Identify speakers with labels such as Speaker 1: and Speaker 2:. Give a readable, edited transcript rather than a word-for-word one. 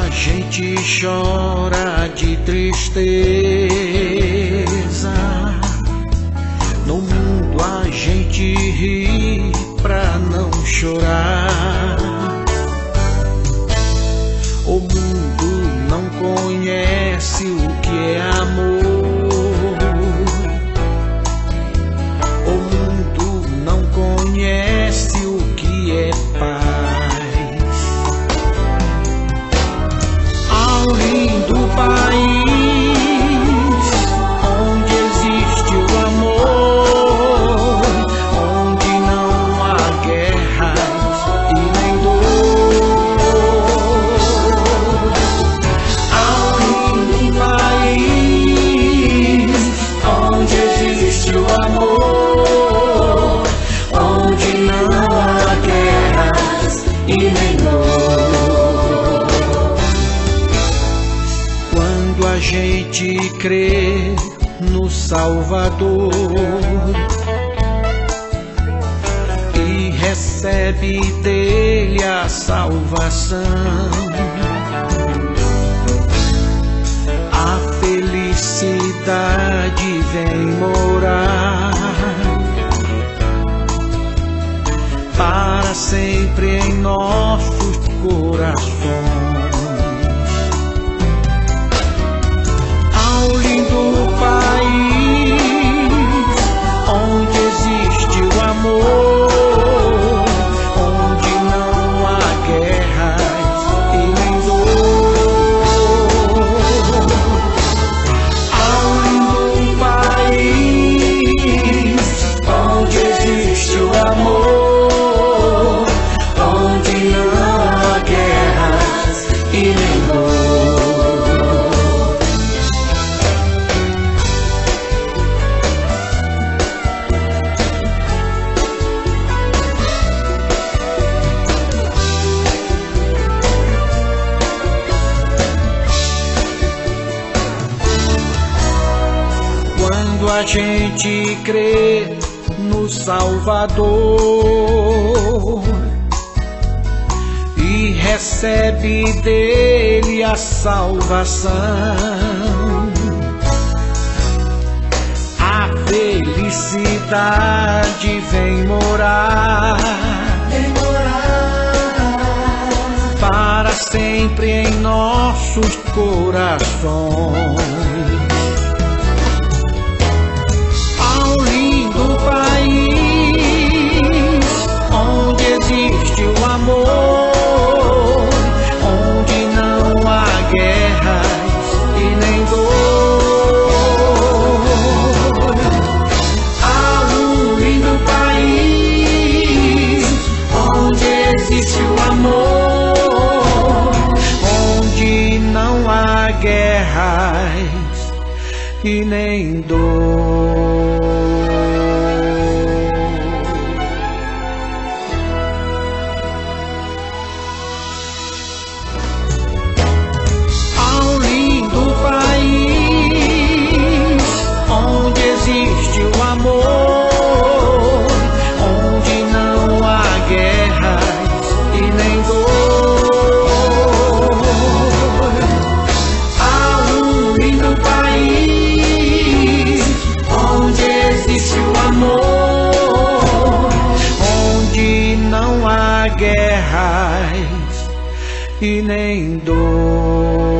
Speaker 1: a gente chora de tristeza, no mundo a gente ri pra não chorar. O mundo não conhece o que é amor. O mundo não conhece o que é paz. Ao lindo país onde existe o amor, onde não há guerras e nem dor. Ao lindo país onde existe o amor, onde não há guerras e nem dor. Quando a gente crê no Salvador e recebe dele a salvação, a felicidade vem morar para sempre em nossos corações. Ao lindo país onde existe o amor, onde não há guerras e nem dor. Ao lindo país onde existe o amor, onde não há guerras e nem dor. Quando a gente crê no Salvador e recebe dele a salvação, a felicidade vem morar para sempre em nossos corações. Ao lindo país onde existe o amor, onde não há guerras e nem dor. Ao lindo país onde existe o amor, onde não há guerras e nem dor. Ao lindo país onde existe o amor, onde não há guerras e nem dor. Ao lindo país onde existe o amor, onde não há guerras e nem dor.